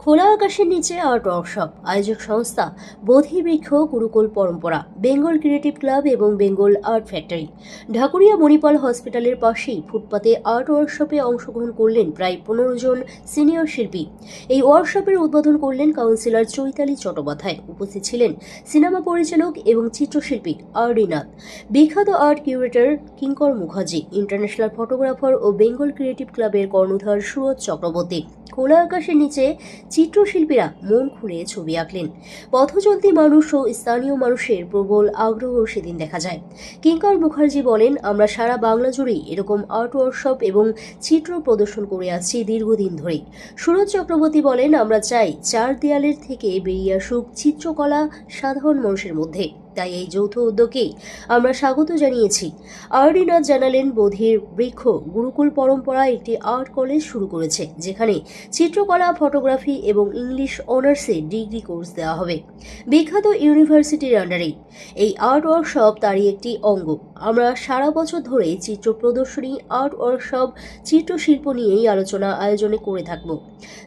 খোলা আকাশের নিচে আর্ট ওয়ার্কশপ আয়োজক সংস্থা বোধি বৃক্ষ গুরুকুল পরম্পরা, বেঙ্গল ক্রিয়েটিভ ক্লাব এবং বেঙ্গল আর্ট ফ্যাক্টরি। ঢাকুরিয়া মণিপাল হসপিটালের পাশেই ফুটপাতে আর্ট ওয়ার্কশপে অংশগ্রহণ করলেন প্রায় 15 জন সিনিয়র শিল্পী। এই ওয়ার্কশপের উদ্বোধন করলেন কাউন্সিলর চৈতালি চট্টোপাধ্যায়। উপস্থিত ছিলেন সিনেমা পরিচালক এবং চিত্রশিল্পী আর.ডি. নাথ, বিখ্যাত আর্ট কিউরেটর কিঙ্কর মুখার্জি, ইন্টারন্যাশনাল ফটোগ্রাফার ও বেঙ্গল ক্রিয়েটিভ ক্লাবের কর্ণধার সুরজ চক্রবর্তী। খোলা আকাশের নিচে চিত্রশিল্পীরা মন খুলে ছবি আঁকলেন। পথচলতি মানুষ ও স্থানীয় মানুষের প্রবল আগ্রহ সেদিন দেখা যায়। কিঙ্কর মুখার্জি বলেন, আমরা সারা বাংলা জুড়েই এরকম আর্ট ওয়ার্কশপ এবং চিত্র প্রদর্শন করে আসছি দীর্ঘদিন ধরেই। সুরজ চক্রবর্তী বলেন, আমরা চাই চার দেয়ালের থেকে বেরিয়ে আসুক চিত্রকলা সাধারণ মানুষের মধ্যে। তাই এই যৌথ উদ্যোগেই আমরা স্বাগত জানিয়েছি। আর.ডি. নাথ জানালেন, বোধির বৃক্ষ গুরুকুল পরম্পরা একটি আর্ট কলেজ শুরু করেছে, যেখানে চিত্রকলা, ফটোগ্রাফি এবং ইংলিশ অনার্সে ডিগ্রি কোর্স দেওয়া হবে বিখ্যাত ইউনিভার্সিটির আন্ডারে। এই আর্ট ওয়ার্কশপ তারই একটি অঙ্গ। আমরা সারা বছর ধরে চিত্র প্রদর্শনী, আর্ট ওয়ার্কশপ, চিত্রশিল্প নিয়েই আলোচনা আয়োজনে করে থাকব,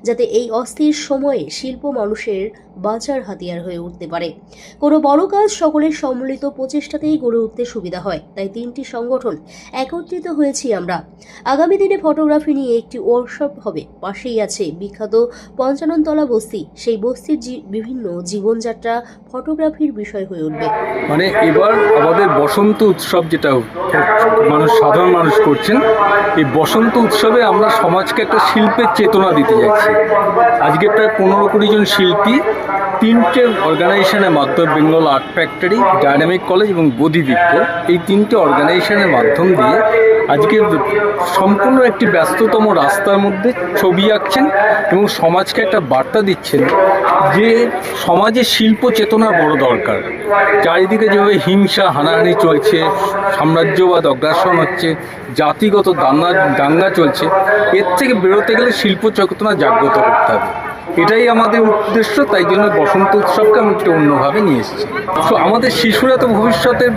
যাতে এই অস্থির সময়ে শিল্প মানুষের বাঁচার হাতিয়ার হয়ে উঠতে পারে। কোনো বড় কাজ সকলের সম্মিলিত প্রচেষ্টাতেই গড়ে উঠতে সুবিধা হয়। তাই তিনটি সংগঠন একত্রিত হয়েছি আমরা। আগামী দিনে ফটোগ্রাফি নিয়ে একটি ওয়ার্কশপ হবে। পাশেই আছে বিখ্যাত 55 তলা বস্তি। সেই বস্তির বিভিন্ন জীবনযাত্রা ফটোগ্রাফির বিষয় হয়ে উঠবে। মানে এবার আমাদের বসন্ত উৎসব, যেটা সাধারণ মানুষ করছেন, এই বসন্ত উৎসবে আমরা সমাজকে একটা শিল্পের চেতনা দিতে যাচ্ছি। আজকে প্রায় 15-20 জন শিল্পী তিনটে অর্গানাইজেশনের মাধ্যমে, Bengal art factory, dynamic college এবং বোধি বৃক্ষ, এই তিনটে অর্গানাইজেশনের মাধ্যম দিয়ে আজকে সম্পূর্ণ একটি ব্যস্ততম রাস্তার মধ্যে ছবি আঁকছেন এবং সমাজকে একটা বার্তা দিচ্ছেন যে সমাজে শিল্প চেতনা বড় দরকার। চারিদিকে যেভাবে হিংসা, হানাহানি চলছে, সাম্রাজ্যবাদ অগ্রাসন হচ্ছে, জাতিগত দাঙ্গা চলছে, এর থেকে বেরোতে গেলে শিল্প চেতনা জাগ্রত করতে হবে। এটাই আমাদের উদ্দেশ্য। তাই জন্য বসন্ত উৎসবকে আমি একটু অন্যভাবে নিয়ে এসেছি। তো আমাদের শিশুরা তো ভবিষ্যতের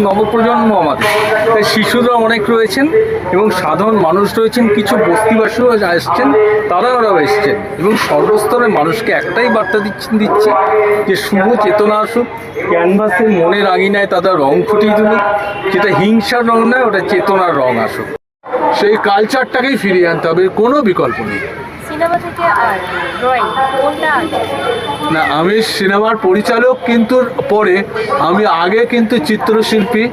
নবপ্রজন্ম আমাদের, তাই শিশুরা অনেক রয়েছেন এবং সাধারণ মানুষ রয়েছেন, কিছু বস্তিবাসীও এসছেন, তারাও এসছেন এবং সর্বস্তরের মানুষকে একটাই বার্তা দিচ্ছে যে শুভ চেতনা আসুক, ক্যানভাসে মনের আঙিনায় তাদের রং ফুটিয়ে তুলুক, যেটা হিংসার রং নয়, ওটা চেতনার রং আসুক। সেই কালচারটাকেই ফিরিয়ে আনতে হবে, কোনো বিকল্প নেই। সিনেমা থেকে আর ড্রয়িং কোনটা? না, আমি সিনেমার পরিচালক, কিন্তু পরে আমি আগে কিন্তু চিত্রশিল্পী,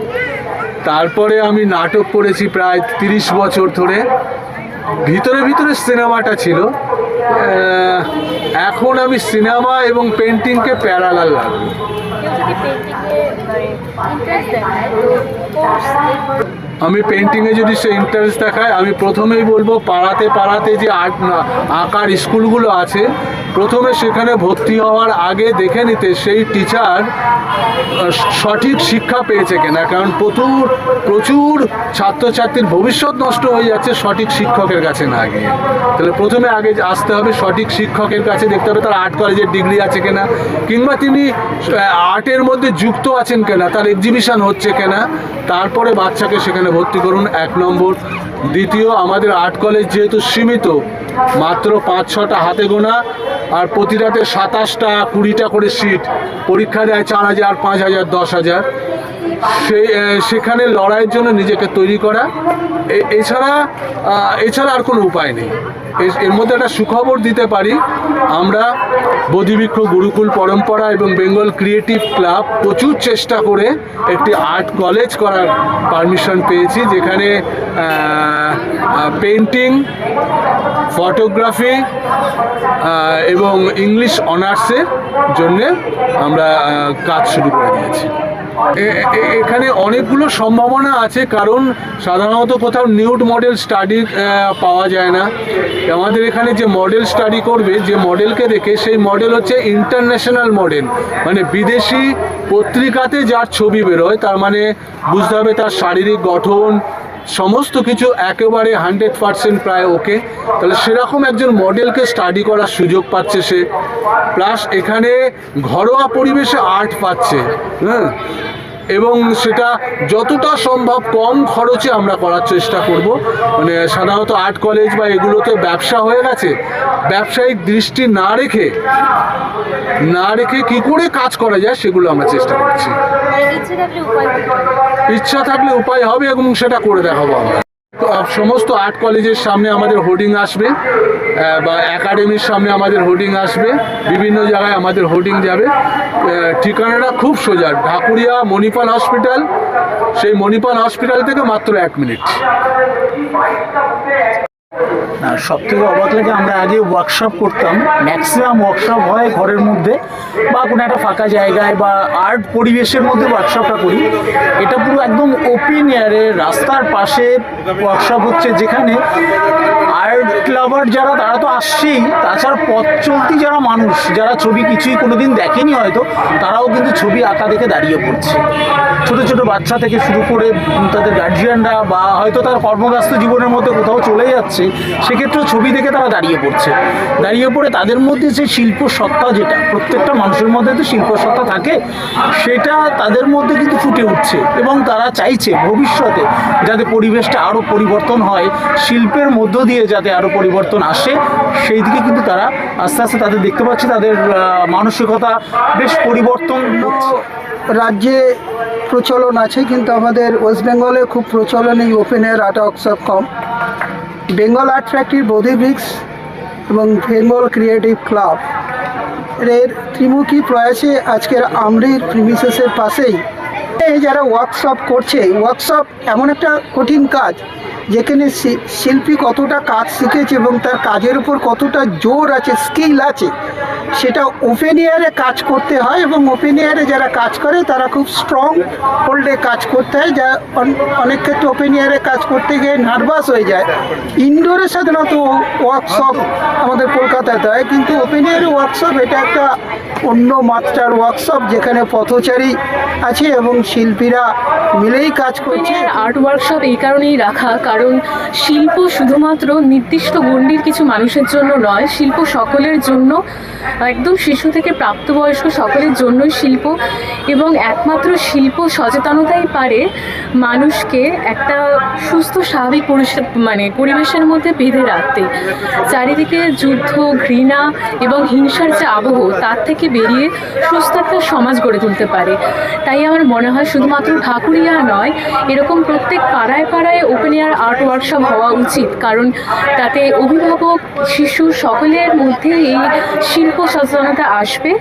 তারপরে আমি নাটক করেছি প্রায় 30 বছর ধরে। ভিতরে সিনেমাটা ছিল। এখন আমি সিনেমা এবং পেন্টিংকে প্যারালাল লাগবে। আমি পেন্টিংয়ে যদি সে ইন্টারেস্ট দেখায়, আমি প্রথমেই বলবো পাড়াতে যে আঁকার স্কুলগুলো আছে, প্রথমে সেখানে ভর্তি হওয়ার আগে দেখে নিতে সেই টিচার সঠিক শিক্ষা পেয়েছে কিনা, কারণ প্রচুর ছাত্রছাত্রীর ভবিষ্যৎ নষ্ট হয়ে যাচ্ছে সঠিক শিক্ষকের কাছে না গিয়ে। তাহলে প্রথমে আগে আসতে হবে সঠিক শিক্ষকের কাছে, দেখতে হবে তার আর্ট কলেজের ডিগ্রি আছে কিনা, কিংবা তিনি আর্টের মধ্যে যুক্ত আছেন কিনা, তার এক্সিবিশন হচ্ছে কিনা, তারপরে বাচ্চাকে সেখানে ভর্তি করুন, 1 নম্বর। দ্বিতীয়, আমাদের আর্ট কলেজ যেহেতু সীমিত, মাত্র 5-6টা হাতে গোনা, আর প্রতি রাতে 27টা 20টা করে সিট, পরীক্ষা দেয় 4000, 5000, 10,000। সেখানে লড়াইয়ের জন্য নিজেকে তৈরি করা, এছাড়া আর কোনো উপায় নেই। এর মধ্যে একটা সুখবর দিতে পারি, আমরা বোধিবৃক্ষ গুরুকুল পরম্পরা এবং বেঙ্গল ক্রিয়েটিভ ক্লাব প্রচুর চেষ্টা করে একটি আর্ট কলেজ করার পারমিশন পেয়েছি, যেখানে পেন্টিং, ফটোগ্রাফি এবং ইংলিশ অনার্সের জন্যে আমরা কাজ শুরু করে দিয়েছি। এখানে অনেকগুলো সম্ভাবনা আছে, কারণ সাধারণত কোথাও নিউড মডেল স্টাডি পাওয়া যায় না। আমাদের এখানে যে মডেল স্টাডি করবে, যে মডেলকে দেখে, সেই মডেল হচ্ছে ইন্টারন্যাশনাল মডেল, মানে বিদেশি পত্রিকাতে যার ছবি বেরোয়, তার মানে বুঝতে হবে তার শারীরিক গঠন সমস্ত কিছু একেবারে 100% প্রায় ওকে। তাহলে সেরকম একজন মডেলকে স্টাডি করার সুযোগ পাচ্ছে সে, প্লাস এখানে ঘরোয়া পরিবেশে আর্ট পাচ্ছে। এবং সেটা যতটা সম্ভব কম খরচে আমরা করার চেষ্টা করব। মানে সাধারণত আর্ট কলেজ বা এগুলোতে ব্যবসা হয়ে গেছে, ব্যবসায়িক দৃষ্টি না রেখে কি করে কাজ করা যায় সেগুলো আমরা চেষ্টা করছি। ইচ্ছা থাকলে উপায় হবে এবং সেটা করে দেখাবো আমরা। সমস্ত আর্ট কলেজের সামনে আমাদের হোর্ডিং আসবে, বা একাডেমির সামনে আমাদের হোর্ডিং আসবে, বিভিন্ন জায়গায় আমাদের হোর্ডিং যাবে। ঠিকানাটা খুব সোজা, ঢাকুরিয়া মণিপাল হসপিটাল। সেই মণিপাল হসপিটাল থেকে মাত্র 1 মিনিট। না, সব থেকে অবাক লাগে, আমরা আগে ওয়ার্কশপ করতাম, ম্যাক্সিমাম ওয়ার্কশপ হয় ঘরের মধ্যে বা কোনো একটা ফাঁকা জায়গায় বা আর্ট পরিবেশের মধ্যে ওয়ার্কশপটা করি। এটা পুরো একদম ওপেন এয়ারে রাস্তার পাশে ওয়ার্কশপ হচ্ছে, যেখানে আর্ট লাভার যারা তারা তো আসছেই, তাছাড়া পথ চলতি যারা মানুষ, যারা ছবি কিছুই কোনোদিন দেখেনি হয়তো, তারাও কিন্তু ছবি আঁকা দেখে দাঁড়িয়ে পড়ছে। ছোটো ছোটো বাচ্চা থেকে শুরু করে তাদের গার্জিয়ানরা, বা হয়তো তার কর্মব্যস্ত জীবনের মধ্যে কোথাও চলে যাচ্ছে, সেক্ষেত্রেও ছবি দেখে তারা দাঁড়িয়ে পড়ে তাদের মধ্যে যে শিল্প সত্তা, যেটা প্রত্যেকটা মানুষের মধ্যে তো শিল্প সত্তা থাকে, সেটা তাদের মধ্যে কিন্তু ফুটে উঠছে। এবং তারা চাইছে ভবিষ্যতে যাতে পরিবেশটা আরও পরিবর্তন হয়, শিল্পের মধ্য দিয়ে যাতে আরও পরিবর্তন আসে, সেই দিকে কিন্তু তারা আস্তে আস্তে তাদের দেখতে পাচ্ছে তাদের মানসিকতা বেশ পরিবর্তন হচ্ছে। রাজ্যে প্রচলন আছে, কিন্তু আমাদের ওয়েস্ট বেঙ্গলে খুব প্রচলন এই ওপেন এয়ার আর্ট ওয়ার্কশপ কম। বেঙ্গল আর্ট ফ্যাক্টরি, বোধিব্রিক্স এবং বেঙ্গল ক্রিয়েটিভ ক্লাব এর ত্রিমুখী প্রয়াসে আজকের আমরির প্রিমিসেসের পাশেই এই যারা ওয়ার্কশপ করছে, ওয়ার্কশপ এমন একটা কঠিন কাজ যেখানে শিল্পী কতটা কাজ শিখেছে এবং তার কাজের উপর কতটা জোর আছে, স্কিল আছে, সেটা ওপেন এয়ারে কাজ করতে হয়। এবং ওপেন এয়ারে যারা কাজ করে তারা খুব স্ট্রং হোল্ডে কাজ করতে হয়, যা অনেক ক্ষেত্রে ওপেন এয়ারে কাজ করতে গিয়ে নার্ভাস হয়ে যায়। ইনডোরে সাধারণত ওয়ার্কশপ আমাদের কলকাতাতে হয়, কিন্তু ওপেন এয়ারে ওয়ার্কশপ এটা একটা অন্য মাত্রার ওয়ার্কশপ, যেখানে পথচারী আছে এবং শিল্পীরা মিলেই কাজ করছে। আর্ট ওয়ার্কশপ এই কারণেই রাখা, কারণ শিল্প শুধুমাত্র নির্দিষ্ট গণ্ডির কিছু মানুষের জন্য নয়, শিল্প সকলের জন্য, একদম শিশু থেকে প্রাপ্তবয়স্ক সকলের জন্যই শিল্প। এবং একমাত্র শিল্প সচেতনতাই পারে মানুষকে একটা সুস্থ স্বাভাবিক পরিবেশের মধ্যে বেঁধে রাখতে। চারিদিকে যুদ্ধ, ঘৃণা এবং হিংসার যে আবহ, তার থেকে বেরিয়ে সুস্থ একটা সমাজ গড়ে তুলতে পারে। তাই আমার মনে হয় শুধুমাত্র ঢাকুরিয়া নয়, এরকম প্রত্যেক পাড়ায় পাড়ায় ওপেন এয়ার আর্ট ওয়ার্কশপ হওয়া উচিত, কারণ তাতে অভিভাবক, শিশু সকলের মধ্যে এই শিল্প সচেতনতা আসবে।